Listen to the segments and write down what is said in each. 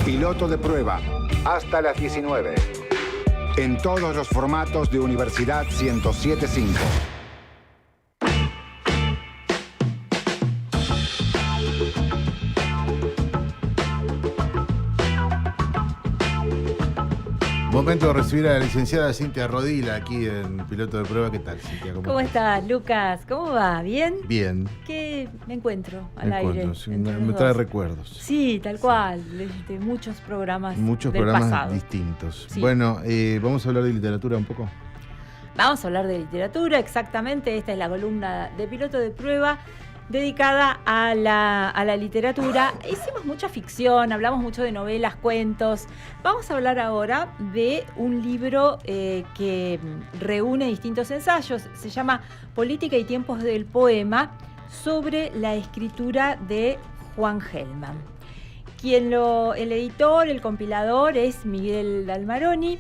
Piloto de prueba, hasta las 19. En todos los formatos de Universidad 107.5. Momento de recibir a la licenciada Cintia Rodila aquí en Piloto de Prueba. ¿Qué tal, Cintia? ¿Cómo estás, Lucas? ¿Cómo va? ¿Bien? Bien. ¿Qué me encuentro al aire? Sí, me trae recuerdos. Sí, tal cual, de muchos programas Muchos del programas pasado. distintos. Sí. Bueno, vamos a hablar de literatura un poco. Vamos a hablar de literatura, exactamente. Esta es la columna de Piloto de Prueba dedicada a la literatura. Hicimos mucha ficción, hablamos mucho de novelas, cuentos. Vamos a hablar ahora de un libro que reúne distintos ensayos. Se llama Política y tiempos del poema, sobre la escritura de Juan Gelman. El editor, el compilador es Miguel Dalmaroni,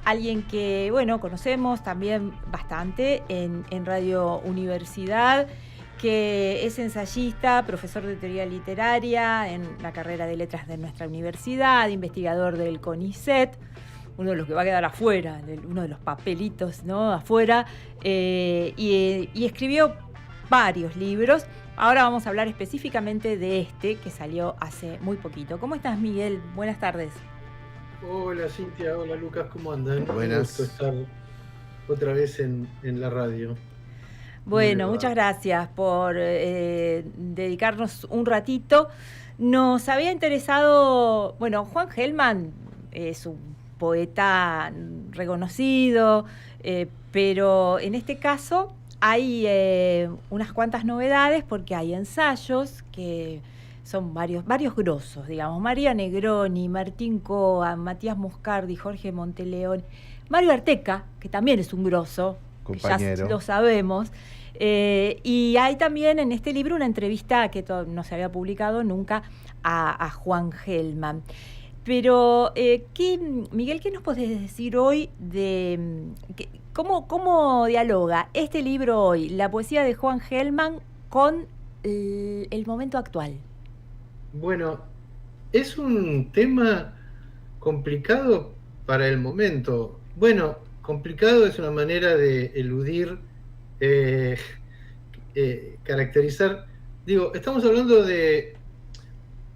alguien que, bueno, conocemos también bastante en Radio Universidad, que es ensayista, profesor de teoría literaria en la carrera de letras de nuestra universidad, investigador del CONICET, uno de los que va a quedar afuera, uno de los papelitos, ¿no?, afuera, y escribió varios libros. Ahora vamos a hablar específicamente de este que salió hace muy poquito. ¿Cómo estás, Miguel? Buenas tardes. Hola, Cintia. Hola, Lucas. ¿Cómo andan? Buenas. Un gusto estar otra vez en la radio. Bueno, muchas gracias por dedicarnos un ratito. Nos había interesado, bueno, Juan Gelman es un poeta reconocido, pero en este caso hay unas cuantas novedades porque hay ensayos que son varios grosos, digamos. María Negroni, Martín Coa, Matías Moscardi, Jorge Monteleón, Mario Arteca, que también es un groso, compañero. Ya lo sabemos. Y hay también en este libro una entrevista que no se había publicado nunca a Juan Gelman. Pero, Miguel, ¿qué nos podés decir hoy de cómo dialoga este libro hoy, la poesía de Juan Gelman, con el momento actual? Bueno, es un tema complicado para el momento. Bueno, complicado es una manera de eludir, caracterizar. Digo, estamos hablando de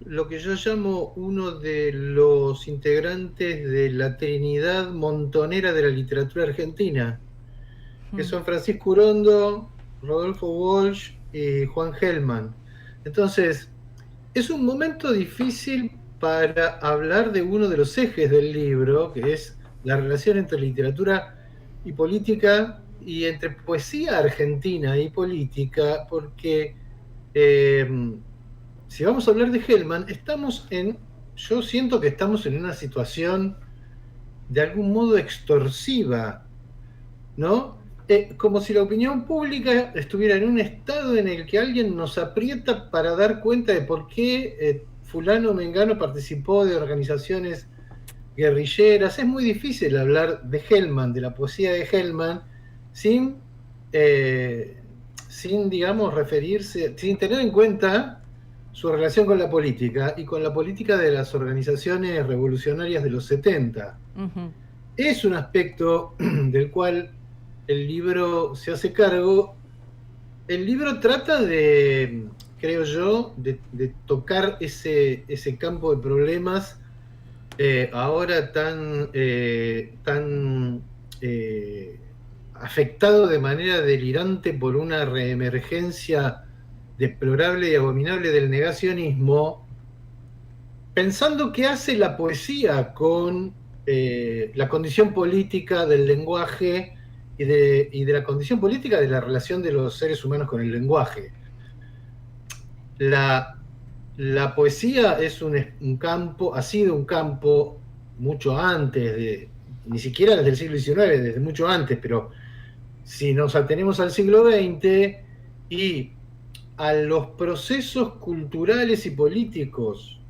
lo que yo llamo uno de los integrantes de la trinidad montonera de la literatura argentina, que son Francisco Urondo, Rodolfo Walsh y Juan Gelman. Entonces, es un momento difícil para hablar de uno de los ejes del libro, que es la relación entre literatura y política, y entre poesía argentina y política, porque si vamos a hablar de Gelman, yo siento que estamos en una situación de algún modo extorsiva, ¿no? Como si la opinión pública estuviera en un estado en el que alguien nos aprieta para dar cuenta de por qué fulano o mengano participó de organizaciones guerrilleras. Es muy difícil hablar de Gelman, de la poesía de Gelman, sin digamos, referirse, sin tener en cuenta su relación con la política y con la política de las organizaciones revolucionarias de los 70. Uh-huh. Es un aspecto del cual el libro se hace cargo. El libro trata de, creo yo, de tocar ese campo de problemas ahora tan afectado de manera delirante por una reemergencia deplorable y abominable del negacionismo, pensando qué hace la poesía con la condición política del lenguaje y de la condición política de la relación de los seres humanos con el lenguaje. La poesía es un campo, ha sido un campo mucho antes, ni siquiera desde el siglo XIX, desde mucho antes, pero si nos atenemos al siglo XX y a los procesos culturales y políticos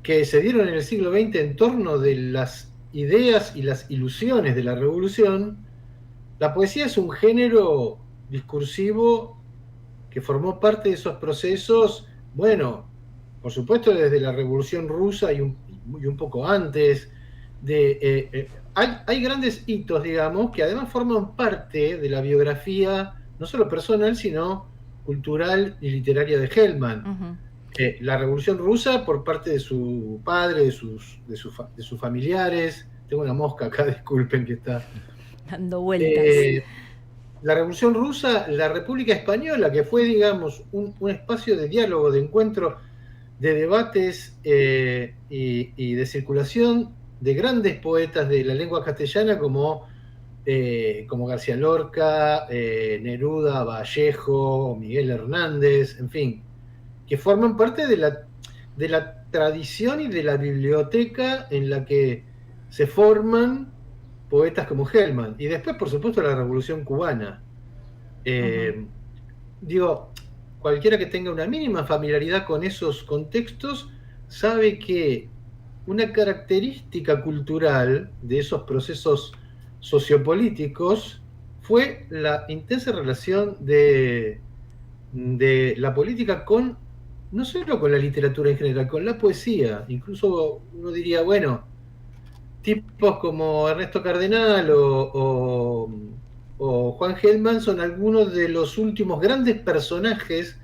que se dieron en el siglo XX en torno de las ideas y las ilusiones de la revolución, la poesía es un género discursivo que formó parte de esos procesos, bueno, por supuesto desde la Revolución Rusa y y un poco antes. Hay grandes hitos, digamos, que además forman parte de la biografía, no solo personal, sino cultural y literaria de Hellman. Ujú. La Revolución Rusa por parte de su padre, de sus familiares. Tengo una mosca acá, disculpen que está. Dando vueltas. La Revolución Rusa, la República Española, que fue, digamos, un espacio de diálogo, de encuentro, de debates y de circulación de grandes poetas de la lengua castellana como García Lorca, Neruda, Vallejo, Miguel Hernández, en fin, que forman parte de la tradición y de la biblioteca en la que se forman poetas como Hellman. Y después, por supuesto, la Revolución Cubana. Ujú. Digo, cualquiera que tenga una mínima familiaridad con esos contextos sabe que una característica cultural de esos procesos sociopolíticos fue la intensa relación de la política con, no solo con la literatura en general, con la poesía. Incluso uno diría, bueno, tipos como Ernesto Cardenal o Juan Gelman son algunos de los últimos grandes personajes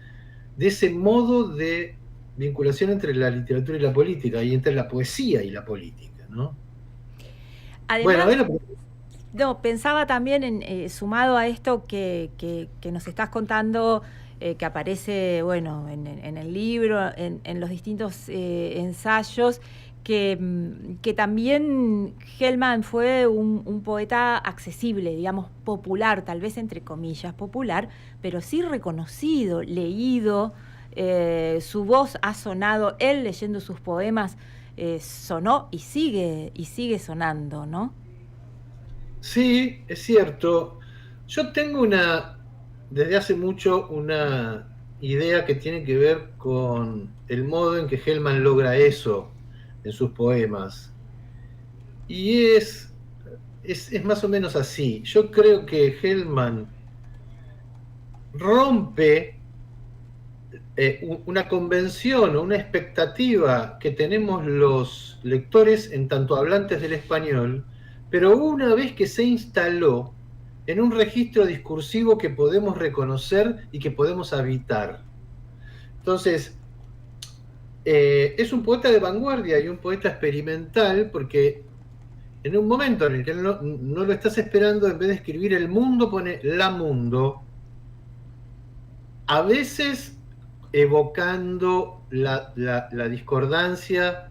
de ese modo de vinculación entre la literatura y la política, y entre la poesía y la política, ¿no? Bueno, Además, no, pensaba también sumado a esto que nos estás contando, que aparece, bueno, en el libro, en los distintos ensayos, que también Hellman fue un poeta accesible, digamos, popular, tal vez entre comillas, popular, pero sí reconocido, leído, su voz ha sonado, él leyendo sus poemas, sonó y sigue sonando, ¿no? sí, es cierto. Yo tengo desde hace mucho, una idea que tiene que ver con el modo en que Hellman logra eso en sus poemas. Y es más o menos así. Yo creo que Hellman rompe una convención o una expectativa que tenemos los lectores en tanto hablantes del español, pero una vez que se instaló en un registro discursivo que podemos reconocer y que podemos habitar. Entonces, es un poeta de vanguardia y un poeta experimental, porque en un momento en el que no lo estás esperando, en vez de escribir el mundo, pone la mundo, a veces evocando la discordancia,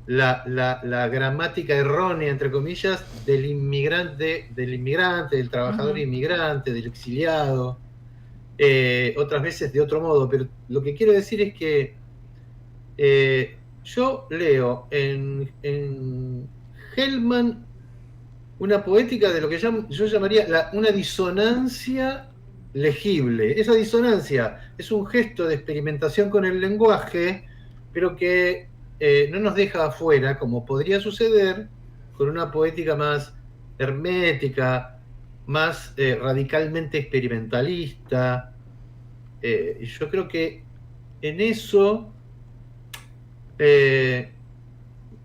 la gramática errónea, entre comillas, del inmigrante, del trabajador Ujú. inmigrante, del exiliado, otras veces de otro modo. Pero lo que quiero decir es que yo leo en Hellman una poética de lo que yo llamaría una disonancia legible. Esa disonancia es un gesto de experimentación con el lenguaje, pero que no nos deja afuera, como podría suceder con una poética más hermética, más radicalmente experimentalista. Y yo creo que en eso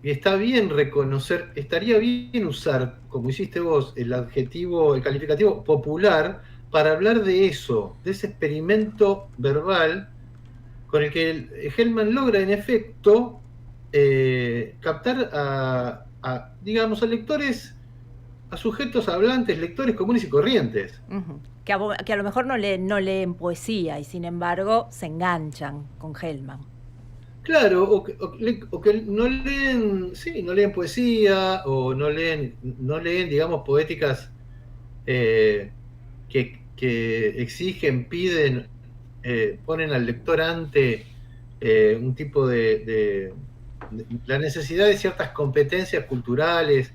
y está bien reconocer, estaría bien usar, como hiciste vos, el adjetivo, el calificativo popular para hablar de eso, de ese experimento verbal con el que Hellman logra, en efecto, captar digamos, a lectores, a sujetos hablantes, lectores comunes y corrientes. Ujú. Que a lo mejor no leen poesía y sin embargo se enganchan con Hellman. Claro, o que no leen, sí, no leen poesía, o no leen, digamos, poéticas que exigen, piden, ponen al lector ante un tipo de la necesidad de ciertas competencias culturales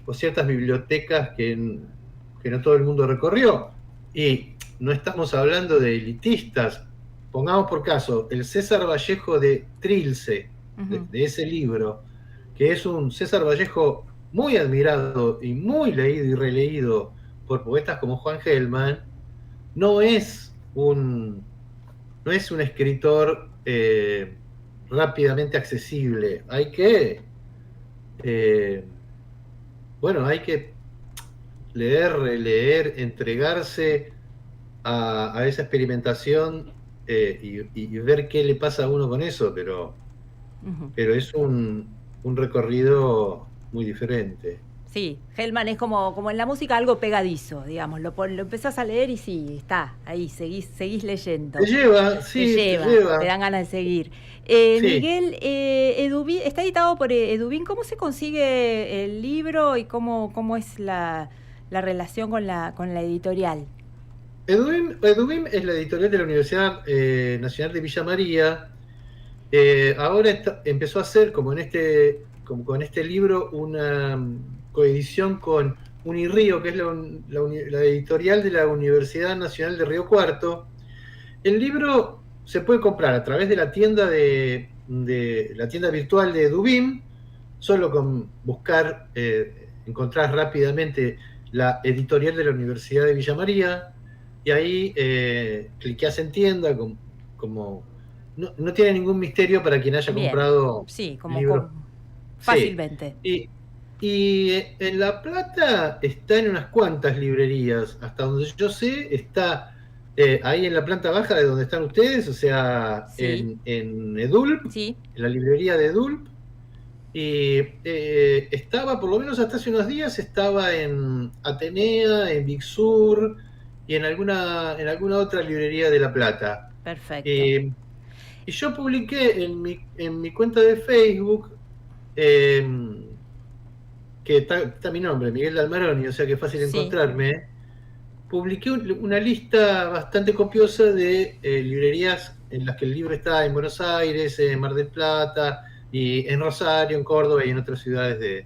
o ciertas bibliotecas que no todo el mundo recorrió. Y no estamos hablando de elitistas. Pongamos por caso el César Vallejo de Trilce, Ujú. de ese libro, que es un César Vallejo muy admirado y muy leído y releído por poetas como Juan Gelman. No es un escritor rápidamente accesible. Hay que bueno, hay que leer, releer, entregarse a esa experimentación y ver qué le pasa a uno con eso, pero es un recorrido muy diferente. Sí, Hellman es como en la música algo pegadizo, digamos, lo empezás a leer y sí, está, ahí, seguís leyendo. Te lleva, sí, te lleva. Te dan ganas de seguir. Sí. Miguel, Edubín, está editado por Edubín. ¿Cómo se consigue el libro y cómo es la relación con la editorial? Edubim es la editorial de la Universidad Nacional de Villa María. Ahora empezó a hacer, como con este libro, una coedición con Unirío, que es la editorial de la Universidad Nacional de Río Cuarto. El libro se puede comprar a través de la tienda de la tienda virtual de Edubim. Solo con buscar encontrás rápidamente la editorial de la Universidad de Villa María, y ahí cliqueás en tienda, como no tiene ningún misterio para quien haya comprado libros. Fácilmente. Sí. Y en La Plata está en unas cuantas librerías, hasta donde yo sé, está ahí en la planta baja de donde están ustedes, o sea, en Edulp, en la librería de Edulp. Y estaba, por lo menos hasta hace unos días, estaba en Atenea, en Big Sur y en alguna otra librería de La Plata. Perfecto. Y yo publiqué en mi cuenta de Facebook, que está mi nombre, Miguel Dalmaroni, o sea que es fácil encontrarme. Publiqué una lista bastante copiosa de librerías en las que el libro está en Buenos Aires, en Mar del Plata, y en Rosario, en Córdoba y en otras ciudades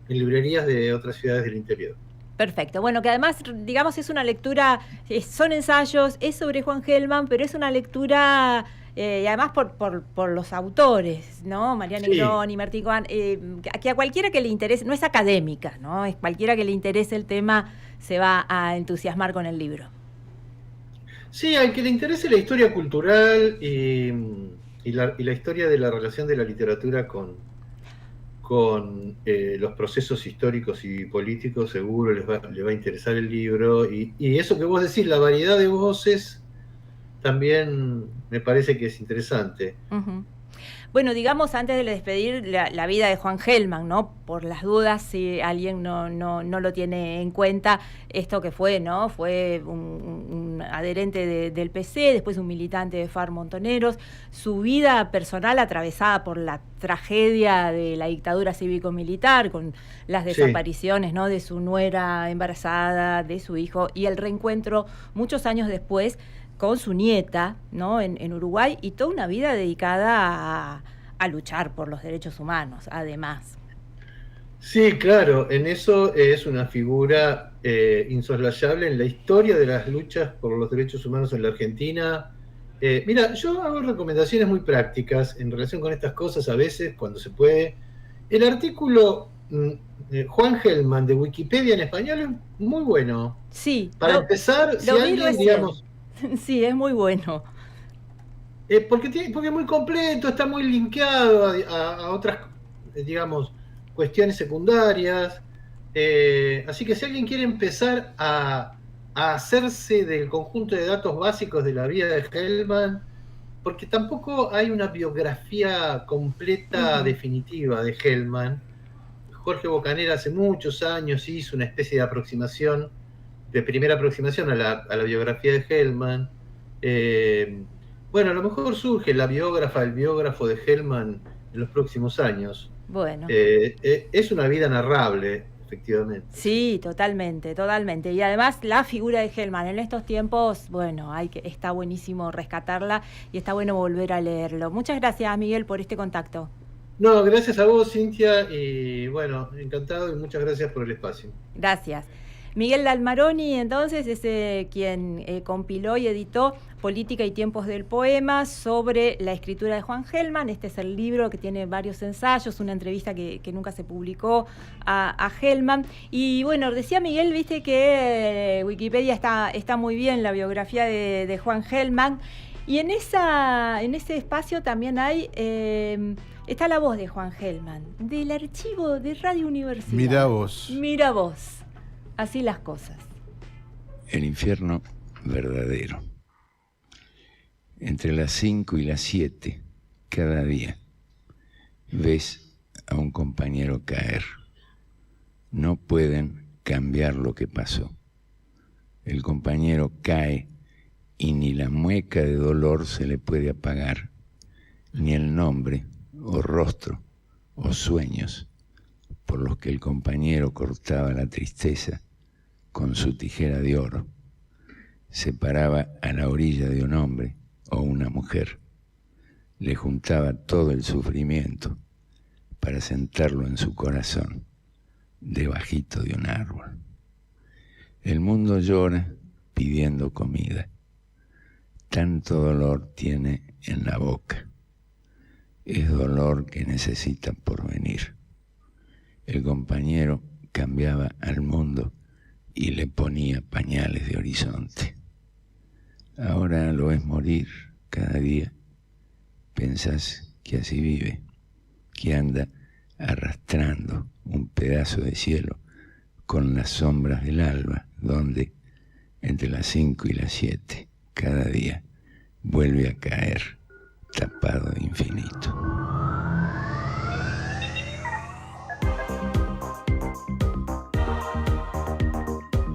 en librerías de otras ciudades del interior. Perfecto. Bueno, que además, digamos, es una lectura, son ensayos, es sobre Juan Hellman, pero es una lectura, y además por los autores, ¿no? María Negroni, Martín Coan, que a cualquiera que le interese, no es académica, ¿no? Es cualquiera que le interese el tema se va a entusiasmar con el libro. Sí, al que le interese la historia cultural y la historia de la relación de la literatura con los procesos históricos y políticos, seguro le va a interesar el libro. Y eso que vos decís, la variedad de voces, también me parece que es interesante. Bueno, digamos, antes de despedir la vida de Juan Hellman, ¿no? Por las dudas, si alguien no lo tiene en cuenta, esto que fue, ¿no? Fue un adherente del PC, después un militante de FARC Montoneros, su vida personal atravesada por la tragedia de la dictadura cívico-militar, con las desapariciones, ¿no? De su nuera embarazada, de su hijo, y el reencuentro muchos años después con su nieta, ¿no? En Uruguay, y toda una vida dedicada a luchar por los derechos humanos, además. Sí, claro, en eso es una figura insoslayable en la historia de las luchas por los derechos humanos en la Argentina. Mira, yo hago recomendaciones muy prácticas en relación con estas cosas a veces, cuando se puede. El artículo Juan Hellman de Wikipedia en español es muy bueno. Sí. Para empezar, si alguien, digamos... Sí, es muy bueno. Porque es muy completo, está muy linkeado a otras, digamos, cuestiones secundarias. Así que si alguien quiere empezar a hacerse del conjunto de datos básicos de la vida de Hellman, porque tampoco hay una biografía completa, definitiva de Hellman. Jorge Bocanera hace muchos años hizo una especie de aproximación, de primera aproximación a la biografía de Hellman. Bueno, a lo mejor surge el biógrafo de Hellman en los próximos años. Bueno. Es una vida narrable, efectivamente. Sí, totalmente. Y además la figura de Hellman en estos tiempos, bueno, está buenísimo rescatarla y está bueno volver a leerlo. Muchas gracias, Miguel, por este contacto. No, gracias a vos, Cintia, y bueno, encantado y muchas gracias por el espacio. Gracias. Miguel Dalmaroni, entonces, es quien compiló y editó Política y tiempos del poema sobre la escritura de Juan Hellman. Este es el libro que tiene varios ensayos, una entrevista que nunca se publicó a Hellman. Y bueno, decía Miguel, viste que Wikipedia está muy bien, la biografía de Juan Hellman. Y en ese espacio también hay está la voz de Juan Gelman, del archivo de Radio Universidad. Mira vos. Mira vos. Así las cosas. El infierno verdadero. Entre las 5 y las 7, cada día, ves a un compañero caer. No pueden cambiar lo que pasó. El compañero cae y ni la mueca de dolor se le puede apagar, ni el nombre o rostro o sueños por los que el compañero cortaba la tristeza con su tijera de oro, se paraba a la orilla de un hombre o una mujer, le juntaba todo el sufrimiento para sentarlo en su corazón, debajito de un árbol. El mundo llora pidiendo comida. Tanto dolor tiene en la boca. Es dolor que necesita porvenir. El compañero cambiaba al mundo y le ponía pañales de horizonte. Ahora lo ves morir cada día. Pensás que así vive, que anda arrastrando un pedazo de cielo con las sombras del alba, donde entre las 5 y las 7, cada día, vuelve a caer tapado de infinito.